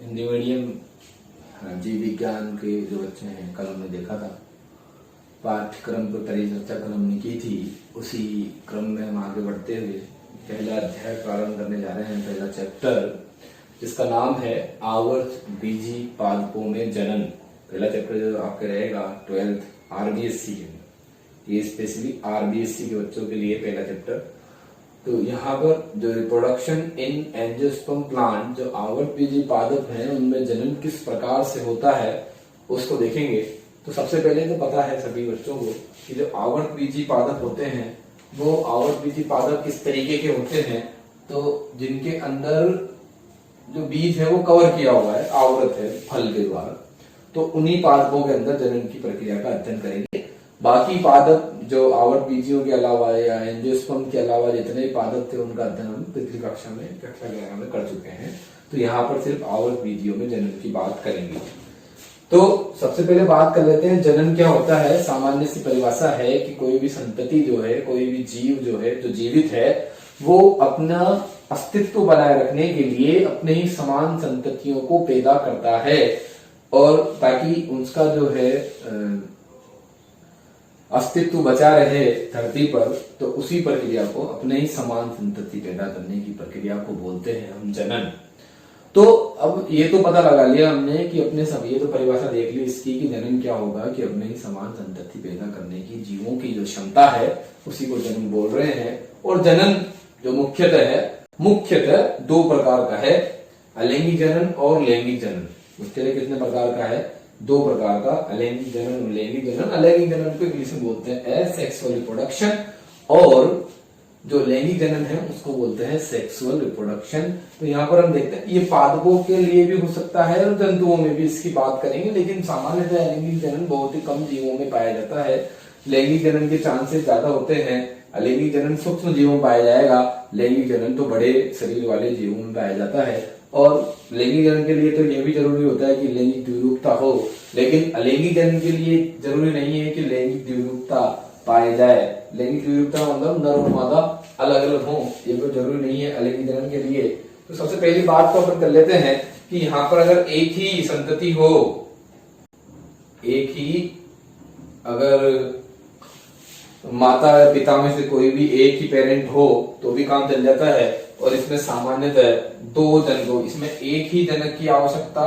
Hindi medium जीव विज्ञान के जो बच्चे हैं, कल हमने देखा था पाठ्यक्रम पर परिचर्चा कल हमने की थी, उसी क्रम में हम आगे बढ़ते हुए पहला अध्याय प्रारंभ करने जा रहे हैं। पहला चैप्टर जिसका नाम है आवर्त बीजी पादपों में जनन। पहला चैप्टर जो आपके रहेगा 12th आरबीएससी के, ये स्पेशली आरबीएससी के बच्चों के लिए पहला चैप्टर। तो यहाँ पर जो रिप्रोडक्शन इन एंजियोस्पर्म प्लांट, जो आवर्त बीजी पादप हैं उनमें जनन किस प्रकार से होता है उसको देखेंगे। तो सबसे पहले तो पता है सभी बच्चों को कि जो आवर्त बीजी पादप होते हैं वो आवर्त बीजी पादप किस तरीके के होते हैं, तो जिनके अंदर जो बीज है वो कवर किया हुआ है, आवृत है फल के द्वारा, तो उन्हीं पादपों के अंदर जनन की प्रक्रिया का अध्ययन करेंगे। बाकी पादप जो आवर्त बीजियों के अलावा या एंजियोस्पर्म के अलावा जितने पादप थे उनका अध्ययन हम पिछली कक्षा 11 में कर चुके हैं। तो यहाँ पर सिर्फ आवर्त बीजियों में जनन की बात करेंगे। तो सबसे पहले बात कर लेते हैं जनन क्या होता है। सामान्य सी परिभाषा है कि कोई भी संतति जो है, कोई भी जीव जो है, जो जीवित है, वो अपना अस्तित्व बनाए रखने के लिए अपने ही समान संततियों को पैदा करता है, और ताकि उसका जो है अस्तित्व बचा रहे धरती पर, तो उसी प्रक्रिया को, अपने ही समान संतति पैदा करने की प्रक्रिया को बोलते हैं हम जनन। तो अब ये तो पता लगा लिया हमने कि अपने सब, ये तो परिभाषा देख ली इसकी कि जनन क्या होगा, कि अपने ही समान संतति पैदा करने की जीवों की जो क्षमता है उसी को जनन बोल रहे हैं। और जनन जो मुख्यतः दो प्रकार का है, अलैंगिक जनन और लैंगिक जनन। मुख्यतः कितने प्रकार का है? दो प्रकार का, अलैंगिक जनन और लैंगिक जनन। अलैंगिक जनन को इंग्लिश में बोलते हैं एसेक्सुअल रिप्रोडक्शन, और जो लैंगिक जनन है उसको बोलते हैं सेक्सुअल रिप्रोडक्शन। तो यहाँ पर हम देखते हैं ये पादपों के लिए भी हो सकता है और जंतुओं में भी इसकी बात करेंगे, लेकिन सामान्यतः लैंगिक जनन बहुत ही कम जीवों में पाया जाता है। लैंगिक जनन के चांसेस ज्यादा होते हैं। अलैंगिक जनन सूक्ष्म जीवों में पाया जाएगा, लैंगिक जनन तो बड़े शरीर वाले जीवों में पाया जाता है। और लैंगिक जनन के लिए तो यह भी जरूरी होता है कि लैंगिक द्विरूपता हो, लेकिन अलैंगिक जनन के लिए जरूरी नहीं है कि लैंगिक द्विरूपता पाए जाए। लैंगिक द्विरूपता मतलब नर और मादा अलग अलग हो, ये तो जरूरी नहीं है अलैंगिक जनन के लिए। तो सबसे पहली बात तो अपन कर लेते हैं कि यहाँ पर अगर एक ही संतति हो, एक ही अगर माता पिता में से कोई भी एक ही पेरेंट हो तो भी काम चल जाता है। और इसमें सामान्यतः दो जनक, इसमें एक ही जनक की आवश्यकता,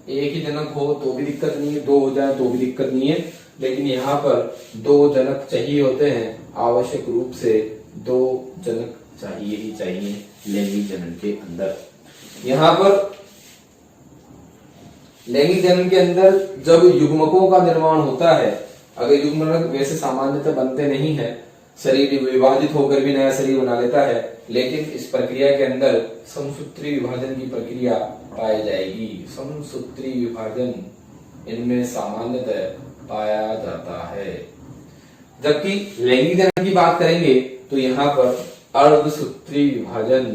एक ही जनक हो तो भी दिक्कत नहीं है, दो हो जाए तो भी दिक्कत नहीं है, लेकिन यहाँ पर दो जनक चाहिए होते हैं। आवश्यक रूप से दो जनक चाहिए ही चाहिए लैंगिक जनन के अंदर। यहाँ पर लैंगिक जनन के अंदर जब युग्मकों का निर्माण होता है, अगर युग्मक वैसे सामान्यतः बनते नहीं है, शरीर विभाजित होकर भी नया शरीर बना लेता है, लेकिन इस प्रक्रिया के अंदर समसूत्री विभाजन की प्रक्रिया पाई जाएगी। समसूत्री विभाजन इनमें सामान्यतः पाया जाता है। जबकि लैंगिक जनन की बात करेंगे तो यहाँ पर अर्धसूत्री विभाजन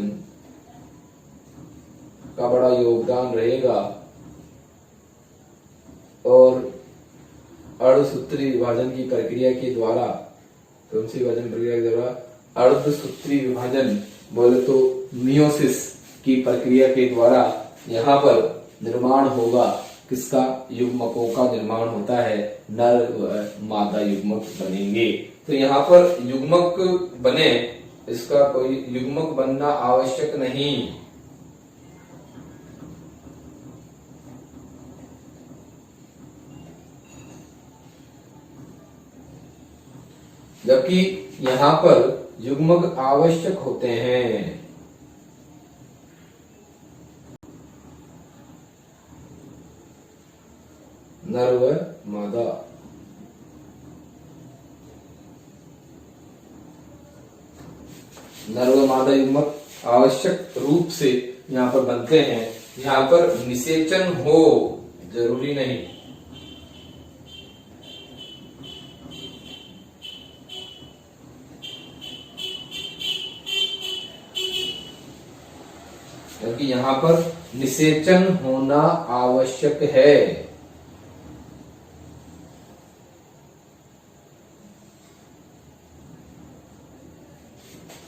का बड़ा योगदान रहेगा, और अर्धसूत्री विभाजन की प्रक्रिया के द्वारा, कौन सी विभाजन प्रक्रिया के द्वारा? अर्धसूत्री विभाजन बोले तो मियोसिस की प्रक्रिया के द्वारा यहाँ पर निर्माण होगा। किसका? युग्मकों का निर्माण होता है, नर व मादा युग्मक बनेंगे। तो यहाँ पर युग्मक बने, इसका कोई युग्मक बनना आवश्यक नहीं। जबकि यहाँ पर युग्मक आवश्यक होते हैं। नर व मादा। नर व मादा युग्मक आवश्यक रूप से यहाँ पर बनते हैं। यहाँ पर निषेचन हो जरूरी नहीं। क्योंकि यहाँ पर निषेचन होना आवश्यक है।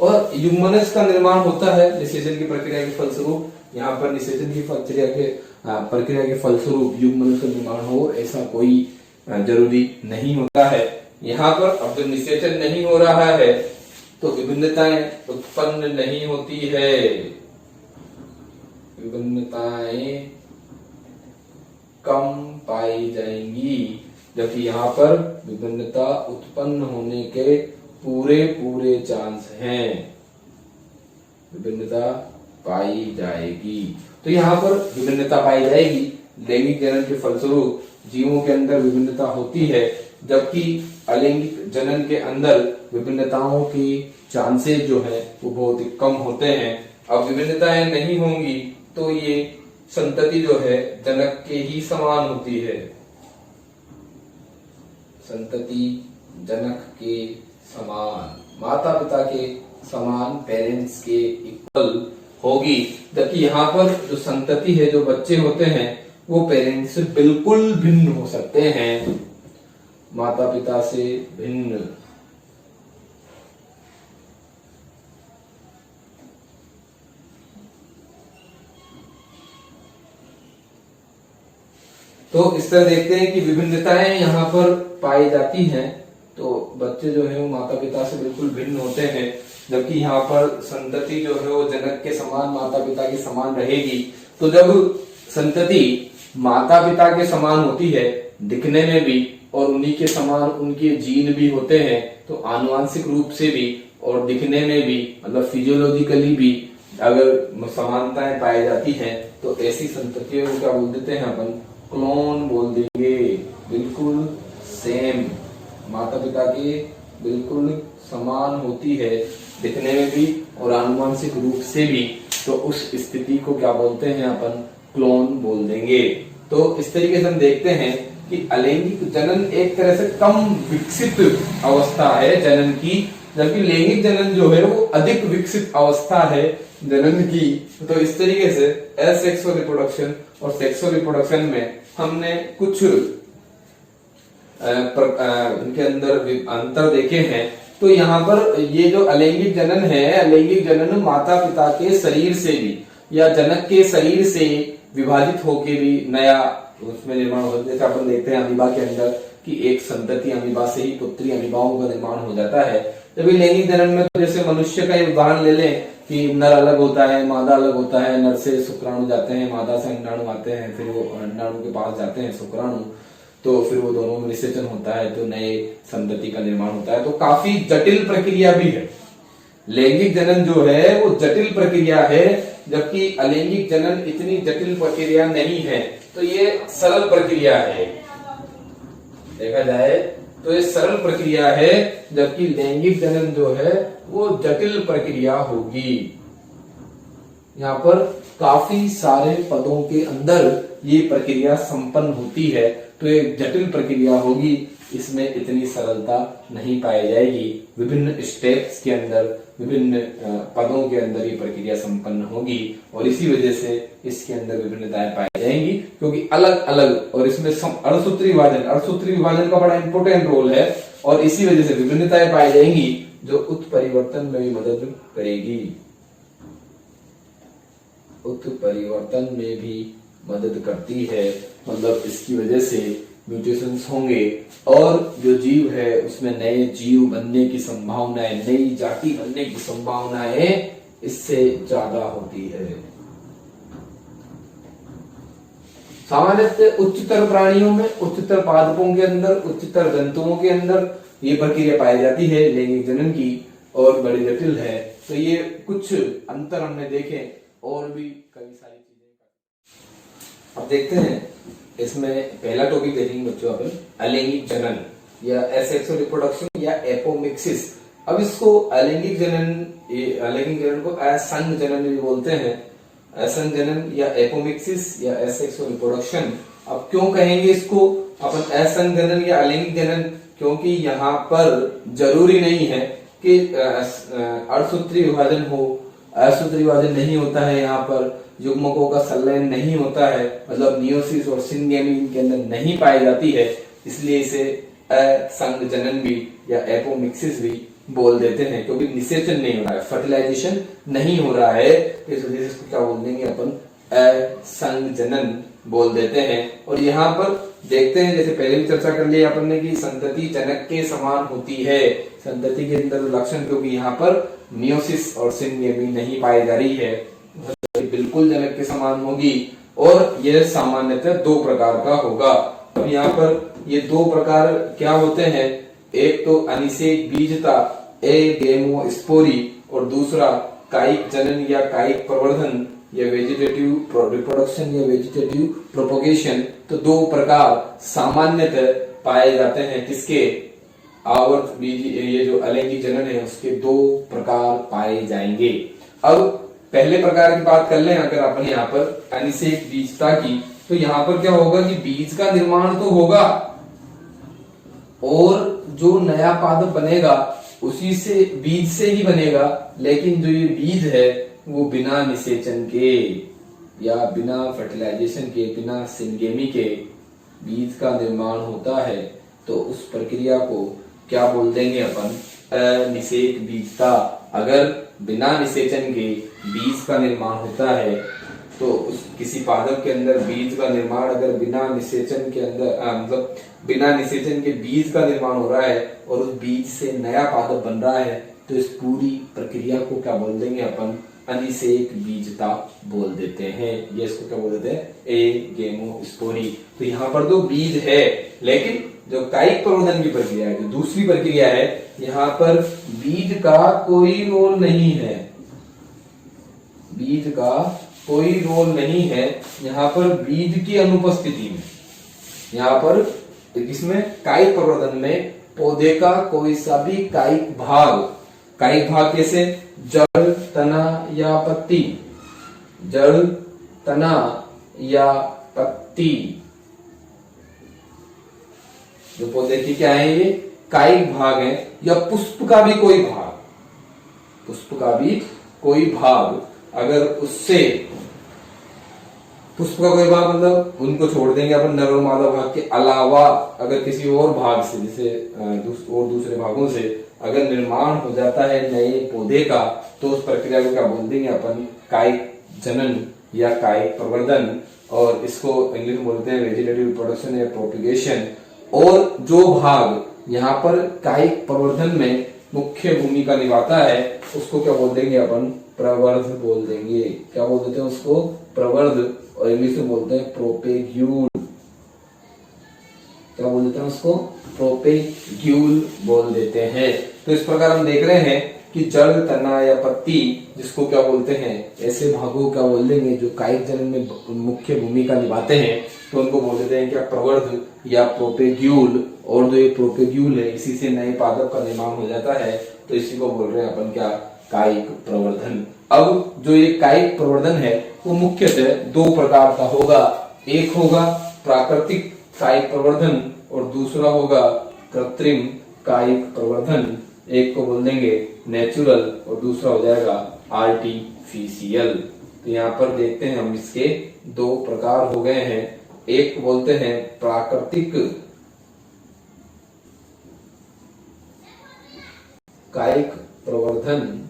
और युग्मनज का निर्माण होता है निषेचन की प्रक्रिया के फलस्वरूप। यहाँ पर निषेचन की प्रक्रिया के फलस्वरूप युग्मनज का निर्माण हो ऐसा कोई जरूरी नहीं होता है। यहाँ पर अब जब निषेचन नहीं हो रहा है तो विभिन्नताएं उत्पन्न नहीं होती है, विभिन्नताएं कम पाई जाएंगी, जबकि यहाँ पर विभिन्नता उत्पन्न होने के पूरे चांस हैं, विभिन्नता पाई जाएगी। तो यहाँ पर विभिन्नता पाई जाएगी। लैंगिक जनन के फलस्वरूप जीवों के अंदर विभिन्नता होती है, जबकि अलैंगिक जनन के अंदर विभिन्नताओं की चांसेस जो है वो बहुत ही कम होते हैं। अब विभिन्नताएं नहीं होंगी तो ये संतति जो है जनक के ही समान होती है, संतति जनक के समान, माता पिता के समान, पेरेंट्स के इक्वल होगी। जबकि यहाँ पर जो संतति है, जो बच्चे होते हैं वो पेरेंट्स से बिल्कुल भिन्न हो सकते हैं, माता पिता से भिन्न। तो इस तरह देखते हैं कि विभिन्नताएं यहाँ पर पाई जाती हैं। तो बच्चे जो है वो माता पिता से बिल्कुल भिन्न होते हैं, जबकि यहाँ पर संतति जो है वो जनक के समान, माता पिता के समान रहेगी। तो जब संतति माता पिता के समान होती है दिखने में भी, और उन्हीं के समान उनके जीन भी होते हैं, तो आनुवांशिक रूप से भी और दिखने में भी, मतलब फिजियोलॉजिकली भी अगर समानताएं पाई जाती हैं तो ऐसी संततियों को क्या बोल देते हैं अपन? क्लोन बोल देंगे। बिल्कुल सेम, माता पिता के बिल्कुल समान होती है दिखने में भी और आनुवांशिक रूप से भी, तो उस स्थिति को क्या बोलते हैं अपन? क्लोन बोल देंगे। तो इस तरीके से हम देखते हैं कि अलैंगिक जनन एक तरह से कम विकसित अवस्था है जनन की, जबकि लैंगिक जनन जो है वो अधिक विकसित अवस्था है जनन की। तो इस तरीके से एसेक्सुअल रिप्रोडक्शन और सेक्सुअल रिप्रोडक्शन में हमने कुछ इनके अंदर अंतर देखे हैं। तो यहाँ पर ये जो अलैंगिक जनन है, अलैंगिक जनन माता पिता के शरीर से भी या जनक के शरीर से विभाजित होके भी नया उसमें निर्माण होता है। जैसे अपन देखते हैं अमीबा के अंदर कि एक संतति अमीबा से ही पुत्री अमीबाओं का निर्माण हो जाता है। जब लैंगिक जनन में तो जैसे मनुष्य का ही उदाहरण ले लें कि नर अलग होता है, मादा अलग होता है, नर से शुक्राणु जाते हैं, मादा से अंडाणु आते हैं, फिर वो अंडाणु के पास जाते हैं शुक्राणु, तो फिर वो दोनों में निषेचन होता है, तो नए संतति का निर्माण होता है। तो काफी जटिल प्रक्रिया भी है। लैंगिक जनन जो है वो जटिल प्रक्रिया है, जबकि अलैंगिक जनन इतनी जटिल प्रक्रिया नहीं है। तो ये सरल प्रक्रिया है, देखा जाए तो ये सरल प्रक्रिया है, जबकि लैंगिक जनन जो है वो जटिल प्रक्रिया होगी। यहाँ पर काफी सारे पदों के अंदर ये प्रक्रिया संपन्न होती है, तो एक जटिल प्रक्रिया होगी, इसमें इतनी सरलता नहीं पाई जाएगी। विभिन्न स्टेप्स के अंदर, विभिन्न पदों के अंदर ये प्रक्रिया संपन्न होगी और इसी वजह से इसके अंदर विभिन्नताएं पाई जाएंगी, क्योंकि अलग अलग, और इसमें अणुसूत्री विभाजन का बड़ा इंपॉर्टेंट रोल है और इसी वजह से विभिन्नताएं पाई जाएंगी जो उत्परिवर्तन में भी मदद करेगी, उत्परिवर्तन में भी मदद करती है। मतलब इसकी वजह से म्यूटेशंस होंगे और जो जीव है उसमें नए जीव बनने की संभावनाएं, नई जाति बनने की संभावनाएं इससे ज्यादा होती है। सामान्यतः उच्चतर प्राणियों में, उच्चतर पादपों के अंदर, उच्चतर जंतुओं के अंदर ये प्रक्रिया पाई जाती है लैंगिक जनन की और बड़ी जटिल है। तो ये कुछ अंतर हमने देखे और भी कई सारी चीजें। अब देखते हैं, इसमें पहला टॉपिक देखेंगे बच्चों अपन अलैंगिक जनन या एसेक्सुअल रिप्रोडक्शन या एपोमिक्सिस। अब इसको अलैंगिक जनन को असंग जनन भी बोलते हैं, असंग जनन या एपोमिक्सिस या एसेक्सुअल रिप्रोडक्शन। अब क्यों कहेंगे इसको अपन असंग जनन या अलैंगिक जनन? क्योंकि यहाँ पर जरूरी नहीं है कि अणुसूत्री विभाजन हो, असूत्री विभाजन नहीं होता है, यहाँ पर युग्मकों का संलयन नहीं होता है, मतलब मियोसिस और सिनगेमी इनके अंदर नहीं पाई जाती है, इसलिए इसे असंग जनन भी या एपोमिक्सिस भी बोल देते हैं, क्योंकि निषेचन नहीं हो रहा है, फर्टिलाइजेशन नहीं हो रहा है, इस वजह से इसको क्या बोल देंगे अपन, असंजनन बोल देते हैं। और यहाँ पर देखते हैं, जैसे पहले भी चर्चा कर लिया अपन ने कि संतति जनक के समान होती है, संतति के अंदर लक्षण, क्योंकि यहाँ पर मियोसिस और सिनगेमी नहीं पाई जा रही है, बिल्कुल जनक के समान होगी। और यह सामान्यतः दो प्रकार का होगा। अब यहाँ पर ये दो प्रकार क्या होते हैं, एक तो अनिषेक बीजता एगेमोस्पोरी और दूसरा कायिक जनन या कायिक प्रवर्धन या वेजिटेटिव रिप्रोडक्शन या वेजिटेटिव प्रोपोगेशन। तो दो प्रकार सामान्यतः पाए जाते हैं, किसके, आवर्त बीज, ये जो अलैंगिक जनन है उसके दो प्रकार पाए जाएंगे। अब पहले प्रकार की बात कर लें अगर अपन यहाँ पर अनिषेक बीजता की, तो यहाँ पर क्या होगा कि बीज का निर्माण तो होगा और जो नया पादप बनेगा उसी से, बीज से ही बनेगा, लेकिन जो ये बीज है वो बिना निषेचन के या बिना फर्टिलाइजेशन के, बिना सिनगेमी के बीज का निर्माण होता है। तो उस प्रक्रिया को क्या बोल देंगे अपन, अनिषेक बीजता। अगर बिना निषेचन के बीज का निर्माण होता है तो उस किसी पादप के अंदर बीज का निर्माण अगर बिना निषेचन के अंदर मतलब बिना निषेचन के बीज का निर्माण हो रहा है और उस बीज से नया पादप बन रहा है, तो इस पूरी प्रक्रिया को क्या बोल देंगे अपन, अनिषेक बीजता बोल देते हैं। ये इसको क्या बोल देते हैं, एगेमोस्पोरी। तो यहाँ पर तो बीज है, लेकिन जो कायिक प्रवर्धन की प्रक्रिया है, जो दूसरी प्रक्रिया है, यहाँ पर बीज का कोई रोल नहीं है, बीज का कोई रोल नहीं है यहाँ पर बीज की अनुपस्थिति में। यहाँ पर इसमें कायिक प्रवर्धन में पौधे का कोई सा भी कायिक भाग कैसे, जड़, तना या पत्ती, जड़, तना या पत्ती, जो पौधे की क्या है ये कायिक भाग है, या पुष्प का भी कोई भाग, पुष्प का भी कोई भाग, अगर उससे पुष्प का कोई भाग मतलब उनको छोड़ देंगे अपन, नर और मादा भाग के अलावा अगर किसी और भाग से, जैसे और दूसरे भागों से अगर निर्माण हो जाता है नए पौधे का, तो उस प्रक्रिया को क्या बोल देंगे अपन, कायिक जनन या कायिक प्रवर्धन। और इसको इंग्लिश में बोलते हैं वेजिटेटिव रिप्रोडक्शन या प्रोपिगेशन। और जो भाग यहाँ पर कायिक प्रवर्धन में मुख्य भूमिका निभाता है उसको क्या बोल देंगे अपन, प्रवर्ध बोल देंगे। क्या बोल देते हैं उसको, प्रवर्ध, और इंग्लिश में बोलते हैं प्रोपेग्यूल। क्या बोल देते हैं उसको, प्रोपेग्यूल बोल देते हैं। तो इस प्रकार हम देख रहे हैं कि जड़, तना या पत्ती, जिसको क्या बोलते हैं, ऐसे भागों को क्या बोल देंगे जो कायिक जनन में मुख्य भूमिका निभाते हैं, तो उनको बोल देते हैं क्या, प्रवर्ध या प्रोपेग्यूल। और जो ये प्रोपेग्यूल है इसी से नए पादप का निर्माण हो जाता है, तो इसी को बोल रहे हैं अपन क्या, कायिक प्रवर्धन। अब जो ये कायिक प्रवर्धन है वो मुख्यतः दो प्रकार का होगा, एक होगा प्राकृतिक कायिक प्रवर्धन और दूसरा होगा कृत्रिम कायिक प्रवर्धन। एक को बोल देंगे नेचुरल और दूसरा हो जाएगा आर्टिफिशियल। तो यहाँ पर देखते हैं हम, इसके दो प्रकार हो गए हैं, एक बोलते हैं प्राकृतिक कायिक प्रवर्धन,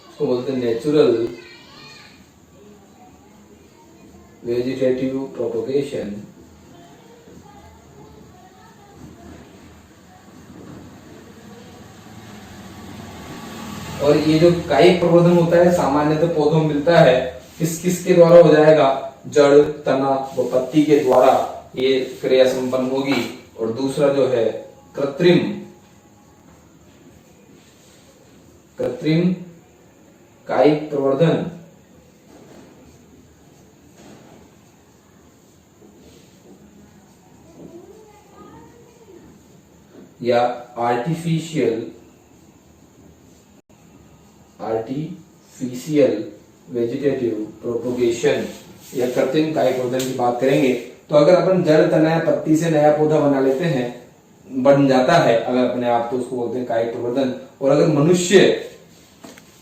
इसको बोलते हैं नेचुरल वेजिटेटिव प्रोपोगेशन। और ये जो कायिक प्रवर्धन होता है सामान्यतः पौधों में मिलता है, किस किस के द्वारा हो जाएगा, जड़, तना व पत्ती के द्वारा ये क्रिया संपन्न होगी। और दूसरा जो है कृत्रिम कायिक प्रवर्धन, या आर्टिफिशियल वेजिटेटिव प्रोपोगेशन या कृत्रिम कायिक प्रवर्धन की बात करेंगे। तो अगर अपन जड़, तना या पत्ती से नया पौधा बना लेते हैं, बन जाता है अगर अपने आप, तो उसको बोलते हैं कायिक प्रवर्धन। और अगर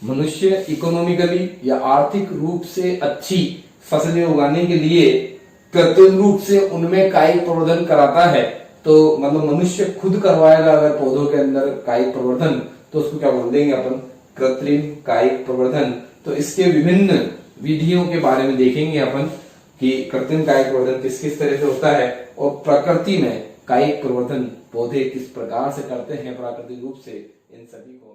मनुष्य इकोनॉमिकली या आर्थिक रूप से अच्छी फसलें उगाने के लिए कृत्रिम रूप से उनमें कायिक प्रवर्धन कराता है, तो मतलब मनुष्य खुद करवाएगा अगर पौधों के अंदर कायिक प्रवर्धन, तो उसको क्या बोल देंगे अपन, कृत्रिम कायिक प्रवर्धन। तो इसके विभिन्न विधियों के बारे में देखेंगे अपन कि कृत्रिम कायिक प्रवर्धन किस किस तरह से होता है और प्रकृति में कायिक प्रवर्धन पौधे किस प्रकार से करते हैं प्राकृतिक रूप से, इन सभी को